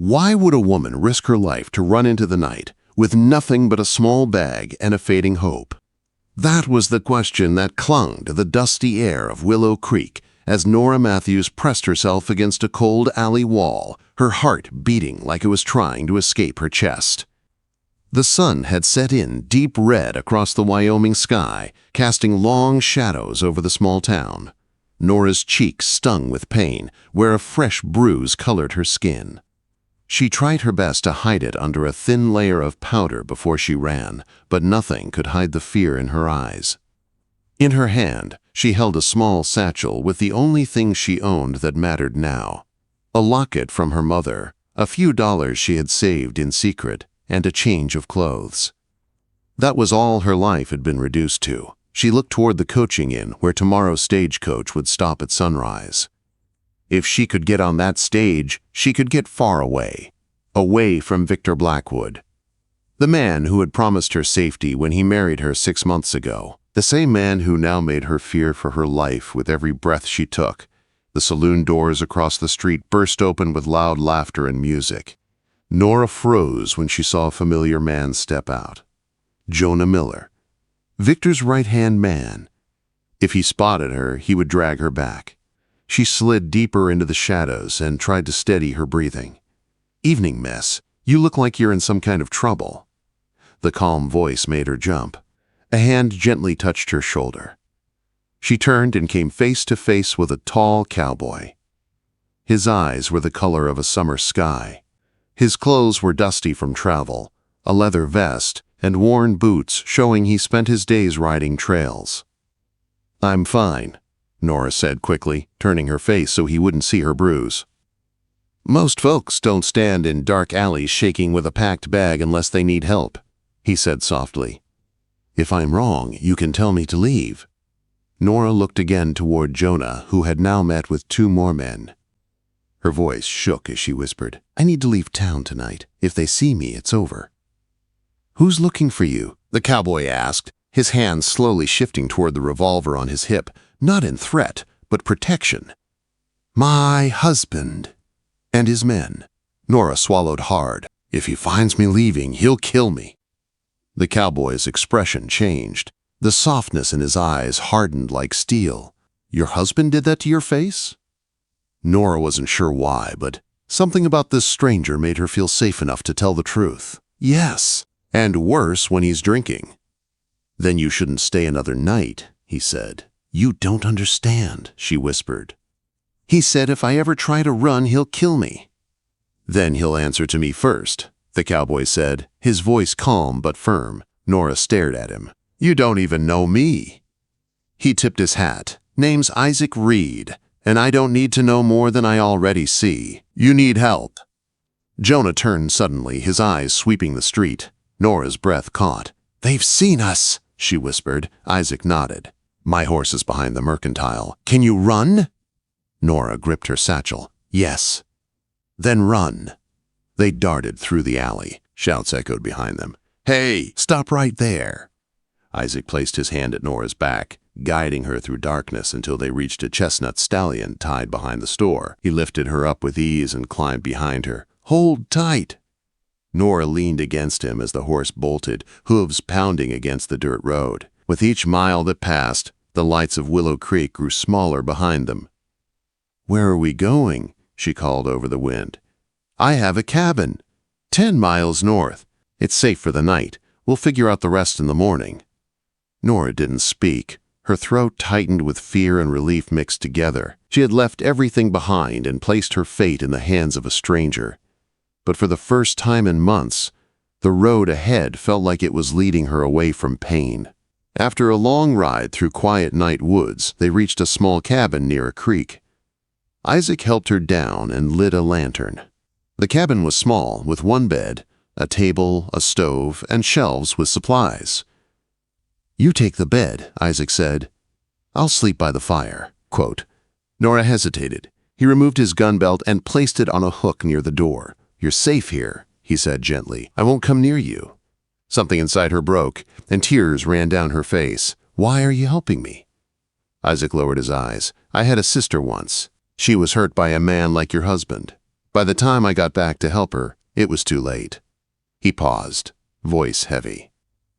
Why would a woman risk her life to run into the night with nothing but a small bag and a fading hope? That was the question that clung to the dusty air of Willow Creek as Norah Matthews pressed herself against a cold alley wall, her heart beating like it was trying to escape her chest. The sun had set in deep red across the Wyoming sky, casting long shadows over the small town. Norah's cheeks stung with pain, where a fresh bruise colored her skin. She tried her best to hide it under a thin layer of powder before she ran, but nothing could hide the fear in her eyes. In her hand, she held a small satchel with the only thing she owned that mattered now. A locket from her mother, a few dollars she had saved in secret, and a change of clothes. That was all her life had been reduced to. She looked toward the coaching inn where tomorrow's stagecoach would stop at sunrise. If she could get on that stage, she could get far away, away from Victor Blackwood, the man who had promised her safety when he married her 6 months ago, the same man who now made her fear for her life with every breath she took. The saloon doors across the street burst open with loud laughter and music. Norah froze when she saw a familiar man step out. Jonah Miller, Victor's right-hand man. If he spotted her, he would drag her back. She slid deeper into the shadows and tried to steady her breathing. "Evening, miss. You look like you're in some kind of trouble." The calm voice made her jump. A hand gently touched her shoulder. She turned and came face to face with a tall cowboy. His eyes were the color of a summer sky. His clothes were dusty from travel, a leather vest, and worn boots showing he spent his days riding trails. "I'm fine," Norah said quickly, turning her face so he wouldn't see her bruise. "Most folks don't stand in dark alleys shaking with a packed bag unless they need help," he said softly. "If I'm wrong, you can tell me to leave." Norah looked again toward Jonah, who had now met with 2 more men. Her voice shook as she whispered, "I need to leave town tonight. If they see me, it's over." "Who's looking for you?" the cowboy asked, his hand slowly shifting toward the revolver on his hip, not in threat, but protection. "My husband and his men." Norah swallowed hard. "If he finds me leaving, he'll kill me." The cowboy's expression changed. The softness in his eyes hardened like steel. "Your husband did that to your face?" Norah wasn't sure why, but something about this stranger made her feel safe enough to tell the truth. "Yes, and worse when he's drinking." "Then you shouldn't stay another night," he said. "You don't understand," she whispered. "He said if I ever try to run, he'll kill me." "Then he'll answer to me first," the cowboy said, his voice calm but firm. Norah stared at him. "You don't even know me." He tipped his hat. "Name's Isaac Reed, and I don't need to know more than I already see. You need help." Jonah turned suddenly, his eyes sweeping the street. Norah's breath caught. "They've seen us," she whispered. Isaac nodded. "My horse is behind the mercantile. Can you run?" Norah gripped her satchel. "Yes." "Then run." They darted through the alley. Shouts echoed behind them. "Hey, stop right there." Isaac placed his hand at Norah's back, guiding her through darkness until they reached a chestnut stallion tied behind the store. He lifted her up with ease and climbed behind her. "Hold tight." Norah leaned against him as the horse bolted, hooves pounding against the dirt road. With each mile that passed, the lights of Willow Creek grew smaller behind them. "Where are we going?" she called over the wind. "I have a cabin. 10 miles north. It's safe for the night. We'll figure out the rest in the morning." Norah didn't speak. Her throat tightened with fear and relief mixed together. She had left everything behind and placed her fate in the hands of a stranger. But for the first time in months, the road ahead felt like it was leading her away from pain. After a long ride through quiet night woods, they reached a small cabin near a creek. Isaac helped her down and lit a lantern. The cabin was small, with 1 bed, a table, a stove, and shelves with supplies. "You take the bed," Isaac said. "I'll sleep by the fire." Quote. Norah hesitated. He removed his gun belt and placed it on a hook near the door. "You're safe here," he said gently. "I won't come near you." Something inside her broke, and tears ran down her face. "Why are you helping me?" Isaac lowered his eyes. "I had a sister once. She was hurt by a man like your husband." By the time I got back to help her, it was too late." He paused, voice heavy.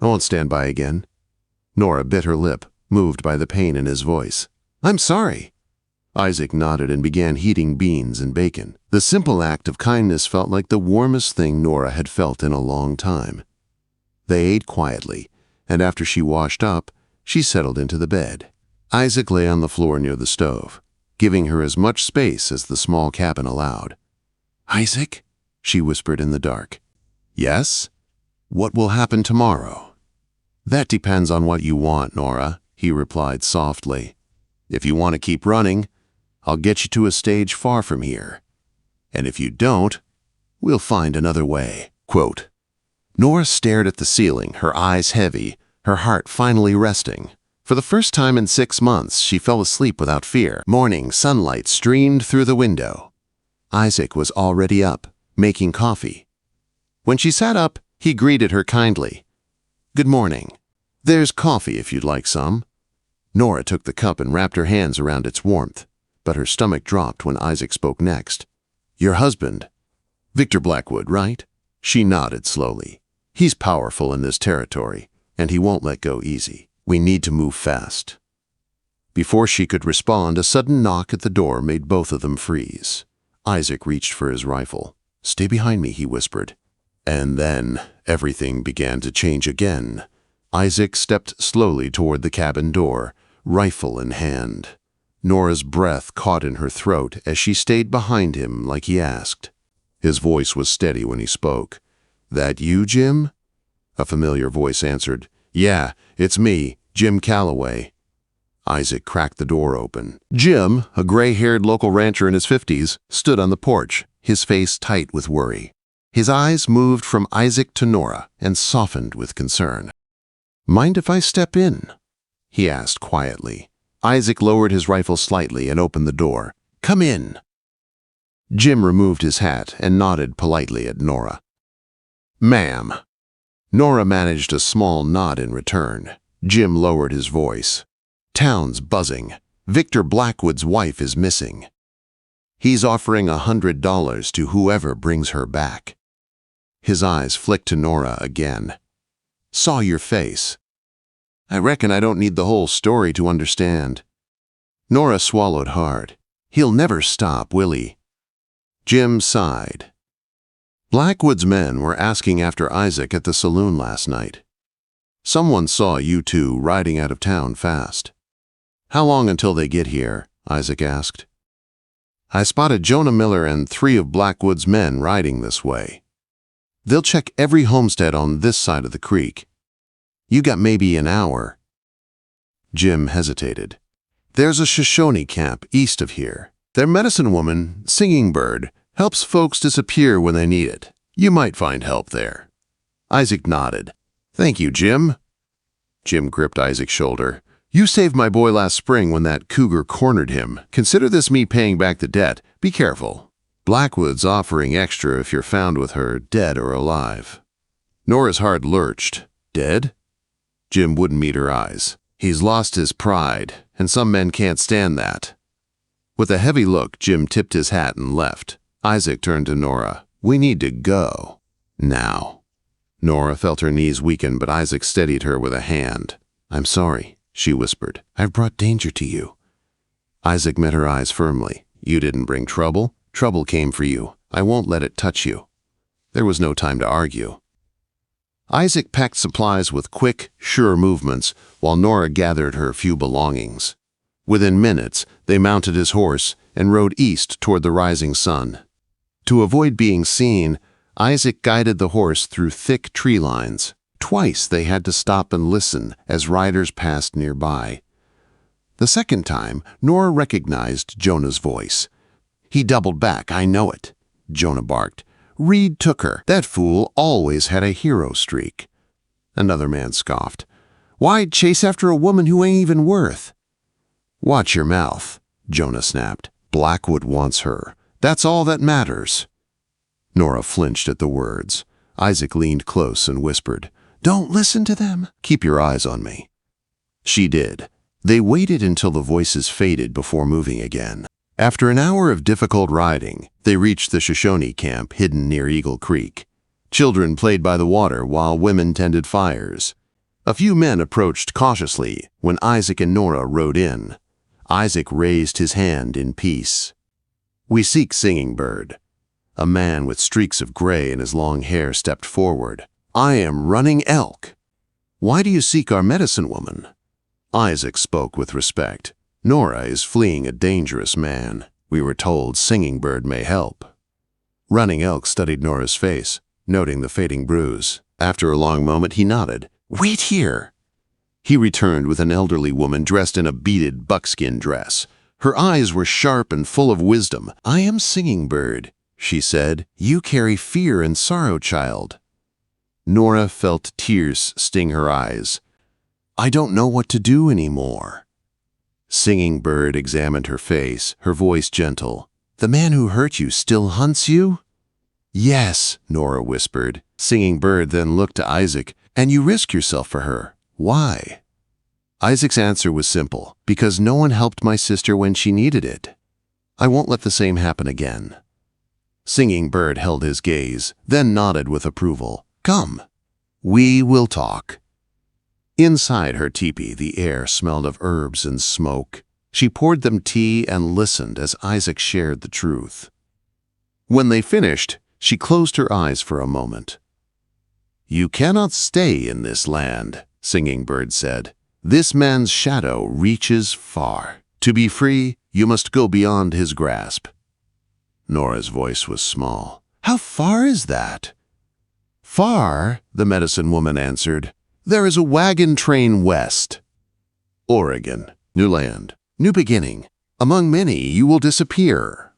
"I won't stand by again." Norah bit her lip, moved by the pain in his voice. "I'm sorry." Isaac nodded and began heating beans and bacon. The simple act of kindness felt like the warmest thing Norah had felt in a long time. They ate quietly, and after she washed up, she settled into the bed. Isaac lay on the floor near the stove, giving her as much space as the small cabin allowed. "Isaac?" she whispered in the dark. "Yes? What will happen tomorrow?" "That depends on what you want, Norah," he replied softly. "If you want to keep running, I'll get you to a stage far from here. And if you don't, we'll find another way." Quote. Norah stared at the ceiling, her eyes heavy, her heart finally resting. For the first time in 6 months, she fell asleep without fear. Morning sunlight streamed through the window. Isaac was already up, making coffee. When she sat up, he greeted her kindly. "Good morning. There's coffee if you'd like some." Norah took the cup and wrapped her hands around its warmth, but her stomach dropped when Isaac spoke next. "Your husband, Victor Blackwood, right?" She nodded slowly. "He's powerful in this territory, and he won't let go easy. We need to move fast." Before she could respond, a sudden knock at the door made both of them freeze. Isaac reached for his rifle. "Stay behind me," he whispered. And then everything began to change again. Isaac stepped slowly toward the cabin door, rifle in hand. Norah's breath caught in her throat as she stayed behind him like he asked. His voice was steady when he spoke. "That you, Jim?" A familiar voice answered. "Yeah, it's me, Jim Calloway." Isaac cracked the door open. Jim, a gray-haired local rancher in his 50s, stood on the porch, his face tight with worry. His eyes moved from Isaac to Norah and softened with concern. "Mind if I step in?" he asked quietly. Isaac lowered his rifle slightly and opened the door. "Come in." Jim removed his hat and nodded politely at Norah. "Ma'am." Norah managed a small nod in return. Jim lowered his voice. "Town's buzzing. Victor Blackwood's wife is missing. He's offering $100 to whoever brings her back." His eyes flicked to Norah again. "Saw your face. I reckon I don't need the whole story to understand." Norah swallowed hard. "He'll never stop, will he?" Jim sighed. "Blackwood's men were asking after Isaac at the saloon last night. Someone saw you two riding out of town fast." "How long until they get here?" Isaac asked. "I spotted Jonah Miller and 3 of Blackwood's men riding this way. They'll check every homestead on this side of the creek. You got maybe an hour." Jim hesitated. "There's a Shoshone camp east of here. Their medicine woman, Singing Bird, helps folks disappear when they need it. You might find help there." Isaac nodded. "Thank you, Jim." Jim gripped Isaac's shoulder. "You saved my boy last spring when that cougar cornered him. Consider this me paying back the debt. Be careful. Blackwood's offering extra if you're found with her, dead or alive." Norah's heart lurched. "Dead?" Jim wouldn't meet her eyes. "He's lost his pride, and some men can't stand that." With a heavy look, Jim tipped his hat and left. Isaac turned to Norah. "We need to go. Now." Norah felt her knees weaken, but Isaac steadied her with a hand. "I'm sorry," she whispered. "I've brought danger to you." Isaac met her eyes firmly. "You didn't bring trouble. Trouble came for you. I won't let it touch you." There was no time to argue. Isaac packed supplies with quick, sure movements, while Norah gathered her few belongings. Within minutes, they mounted his horse and rode east toward the rising sun. To avoid being seen, Isaac guided the horse through thick tree lines. Twice they had to stop and listen as riders passed nearby. The second time, Norah recognized Jonah's voice. "He doubled back, I know it," Jonah barked. "Reed took her. That fool always had a hero streak." Another man scoffed. "Why chase after a woman who ain't even worth?" "Watch your mouth," Jonah snapped. "Blackwood wants her. That's all that matters." Norah flinched at the words. Isaac leaned close and whispered, "Don't listen to them. Keep your eyes on me." She did. They waited until the voices faded before moving again. After an hour of difficult riding, they reached the Shoshone camp hidden near Eagle Creek. Children played by the water while women tended fires. A few men approached cautiously when Isaac and Norah rode in. Isaac raised his hand in peace. "We seek Singing Bird." A man with streaks of gray in his long hair stepped forward. "I am Running Elk." "Why do you seek our medicine woman?" Isaac spoke with respect. "Norah is fleeing a dangerous man. We were told Singing Bird may help." Running Elk studied Norah's face, noting the fading bruise. After a long moment, he nodded. "Wait here." He returned with an elderly woman dressed in a beaded buckskin dress. Her eyes were sharp and full of wisdom. "I am Singing Bird," she said. "You carry fear and sorrow, child." Norah felt tears sting her eyes. "I don't know what to do anymore." Singing Bird examined her face, her voice gentle. "The man who hurt you still hunts you?" "Yes," Norah whispered. Singing Bird then looked to Isaac. "And you risk yourself for her. Why?" Isaac's answer was simple. "Because no one helped my sister when she needed it. I won't let the same happen again." Singing Bird held his gaze, then nodded with approval. "Come, we will talk." Inside her teepee, the air smelled of herbs and smoke. She poured them tea and listened as Isaac shared the truth. When they finished, she closed her eyes for a moment. "You cannot stay in this land," Singing Bird said. "This man's shadow reaches far. To be free, you must go beyond his grasp." Norah's voice was small. "How far is that?" "Far," the medicine woman answered. "There is a wagon train west. Oregon, new land, new beginning. Among many, you will disappear."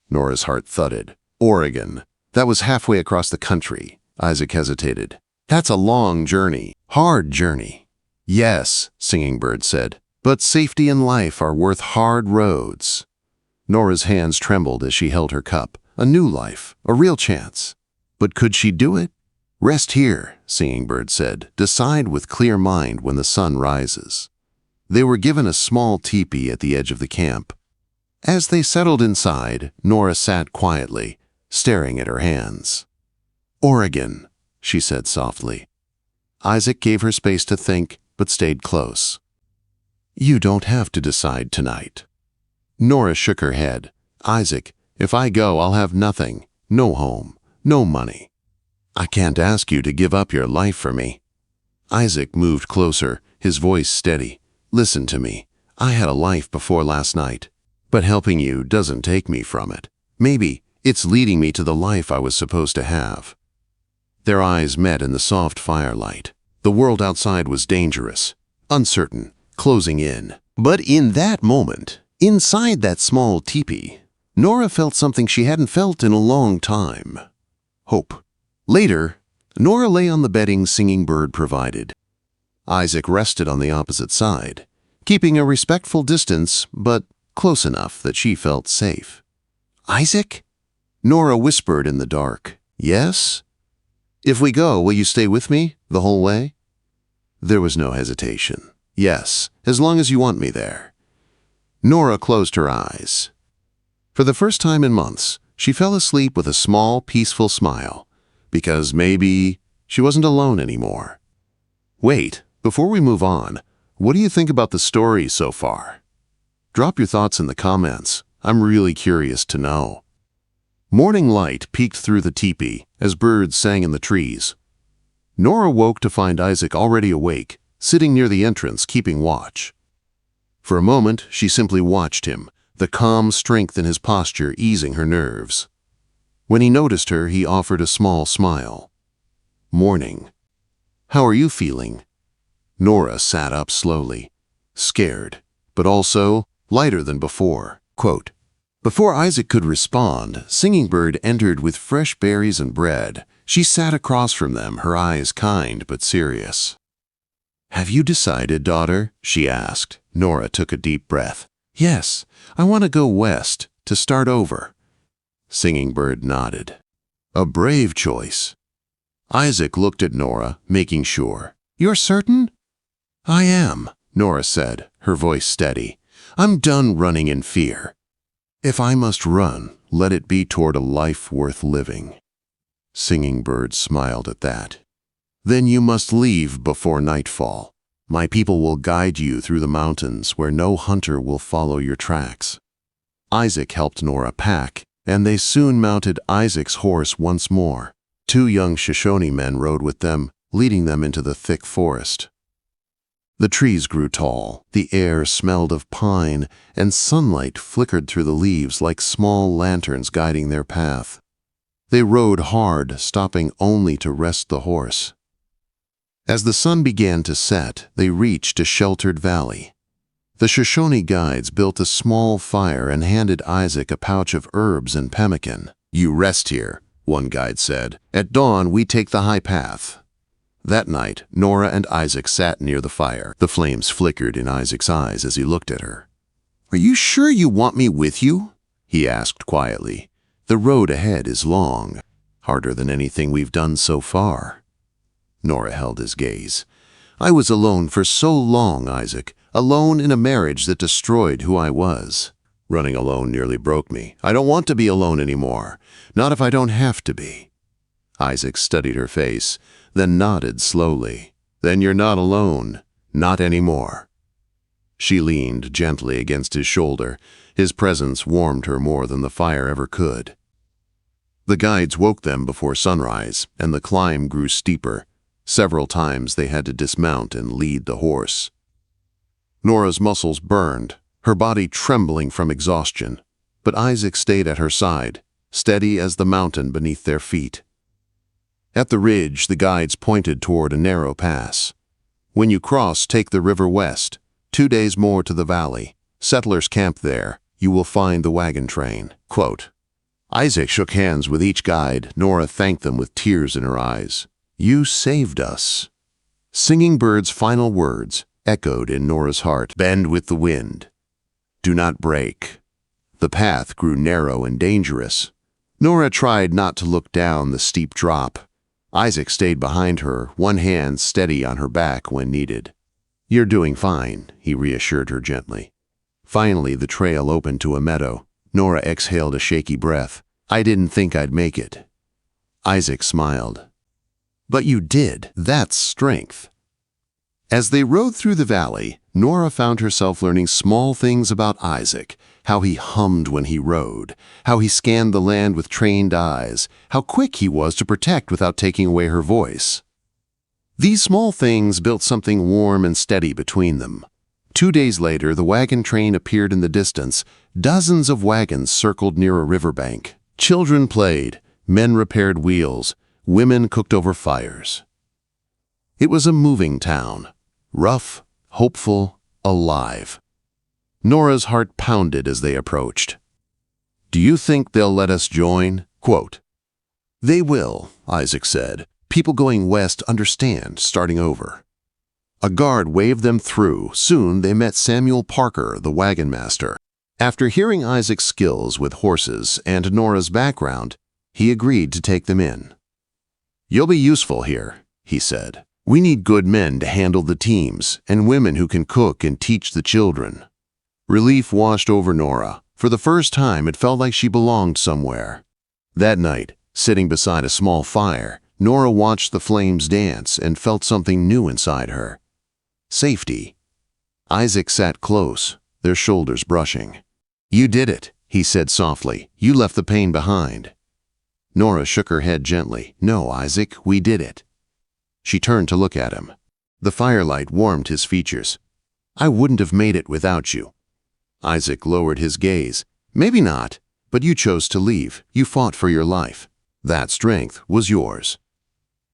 Norah's heart thudded. Oregon. That was halfway across the country. Isaac hesitated. "That's a long journey, hard journey." "Yes," Singing Bird said, "but safety and life are worth hard roads." Norah's hands trembled as she held her cup. A new life, a real chance. But could she do it? "Rest here," Singing Bird said. "Decide with clear mind when the sun rises." They were given a small teepee at the edge of the camp. As they settled inside, Norah sat quietly, staring at her hands. "Oregon," she said softly. Isaac gave her space to think, but stayed close. "You don't have to decide tonight." Norah shook her head. "Isaac, if I go, I'll have nothing. No home, no money. I can't ask you to give up your life for me." Isaac moved closer, his voice steady. "Listen to me. I had a life before last night, but helping you doesn't take me from it. Maybe it's leading me to the life I was supposed to have." Their eyes met in the soft firelight. The world outside was dangerous, uncertain, closing in. But in that moment, inside that small teepee, Norah felt something she hadn't felt in a long time. Hope. Later, Norah lay on the bedding Singing Bird provided. Isaac rested on the opposite side, keeping a respectful distance, but close enough that she felt safe. "Isaac?" Norah whispered in the dark. "Yes?" "If we go, will you stay with me the whole way?" There was no hesitation. "Yes, as long as you want me there." Norah closed her eyes. For the first time in months, she fell asleep with a small, peaceful smile, because maybe she wasn't alone anymore. Wait, before we move on, what do you think about the story so far? Drop your thoughts in the comments. I'm really curious to know. Morning light peeked through the teepee as birds sang in the trees. Norah woke to find Isaac already awake, sitting near the entrance keeping watch. For a moment, she simply watched him, the calm strength in his posture easing her nerves. When he noticed her, he offered a small smile. "Morning. How are you feeling?" Norah sat up slowly, scared, but also lighter than before. Quote, Before Isaac could respond, Singing Bird entered with fresh berries and bread. She sat across from them, her eyes kind but serious. "Have you decided, daughter?" she asked. Norah took a deep breath. "Yes, I want to go west, to start over." Singing Bird nodded. "A brave choice." Isaac looked at Norah, making sure. "You're certain?" "I am," Norah said, her voice steady. "I'm done running in fear." If I must run, let it be toward a life worth living." Singing Bird smiled at that. "Then you must leave before nightfall. My people will guide you through the mountains where no hunter will follow your tracks." Isaac helped Norah pack, and they soon mounted Isaac's horse once more. 2 young Shoshone men rode with them, leading them into the thick forest. The trees grew tall, the air smelled of pine, and sunlight flickered through the leaves like small lanterns guiding their path. They rode hard, stopping only to rest the horse. As the sun began to set, they reached a sheltered valley. The Shoshone guides built a small fire and handed Isaac a pouch of herbs and pemmican. "You rest here," one guide said. "At dawn, we take the high path." That night, Norah and Isaac sat near the fire. The flames flickered in Isaac's eyes as he looked at her. "Are you sure you want me with you?" he asked quietly. "The road ahead is long, harder than anything we've done so far." Norah held his gaze. "I was alone for so long, Isaac, alone in a marriage that destroyed who I was. Running alone nearly broke me. I don't want to be alone anymore, not if I don't have to be." Isaac studied her face, then nodded slowly. "Then you're not alone, not anymore." She leaned gently against his shoulder. His presence warmed her more than the fire ever could. The guides woke them before sunrise, and the climb grew steeper. Several times they had to dismount and lead the horse. Norah's muscles burned, her body trembling from exhaustion, but Isaac stayed at her side, steady as the mountain beneath their feet. At the ridge, the guides pointed toward a narrow pass. "When you cross, take the river west. 2 days more to the valley. Settlers camp there. You will find the wagon train." Quote. Isaac shook hands with each guide. Norah thanked them with tears in her eyes. "You saved us." Singing Bird's final words echoed in Norah's heart. "Bend with the wind. Do not break." The path grew narrow and dangerous. Norah tried not to look down the steep drop. Isaac stayed behind her, one hand steady on her back when needed. "You're doing fine," he reassured her gently. Finally, the trail opened to a meadow. Norah exhaled a shaky breath. "I didn't think I'd make it." Isaac smiled. "But you did. That's strength." As they rode through the valley, Norah found herself learning small things about Isaac, how he hummed when he rode, how he scanned the land with trained eyes, how quick he was to protect without taking away her voice. These small things built something warm and steady between them. 2 days later, the wagon train appeared in the distance. Dozens of wagons circled near a riverbank. Children played, men repaired wheels, women cooked over fires. It was a moving town, rough, hopeful, alive. Norah's heart pounded as they approached. "Do you think they'll let us join?" Quote. "They will," Isaac said. "People going west understand starting over." A guard waved them through. Soon they met Samuel Parker, the wagon master. After hearing Isaac's skills with horses and Norah's background, he agreed to take them in. "You'll be useful here," he said. "We need good men to handle the teams and women who can cook and teach the children." Relief washed over Norah. For the first time, it felt like she belonged somewhere. That night, sitting beside a small fire, Norah watched the flames dance and felt something new inside her. Safety. Isaac sat close, their shoulders brushing. "You did it," he said softly. "You left the pain behind." Norah shook her head gently. "No, Isaac, we did it." She turned to look at him. The firelight warmed his features. "I wouldn't have made it without you." Isaac lowered his gaze. "Maybe not, but you chose to leave. You fought for your life. That strength was yours."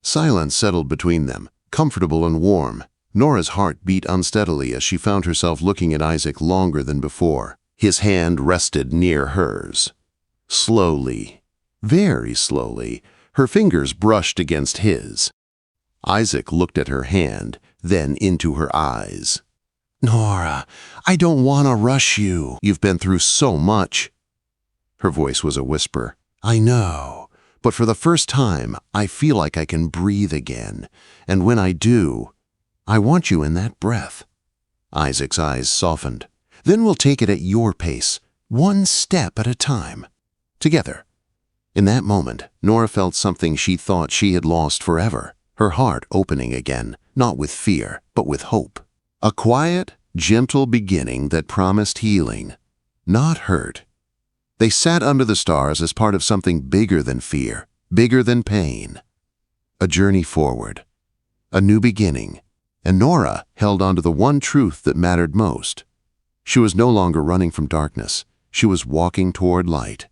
Silence settled between them, comfortable and warm. Norah's heart beat unsteadily as she found herself looking at Isaac longer than before. His hand rested near hers. Slowly, very slowly, her fingers brushed against his. Isaac looked at her hand, then into her eyes. "Norah, I don't want to rush you. You've been through so much." Her voice was a whisper. "I know, but for the first time, I feel like I can breathe again. And when I do, I want you in that breath." Isaac's eyes softened. "Then we'll take it at your pace. one step at a time, together. In that moment, Norah felt something she thought she had lost forever, her heart opening again, not with fear, but with hope. A quiet, gentle beginning that promised healing, not hurt. They sat under the stars as part of something bigger than fear, bigger than pain. A journey forward, a new beginning, and Norah held on to the one truth that mattered most. She was no longer running from darkness. She was walking toward light.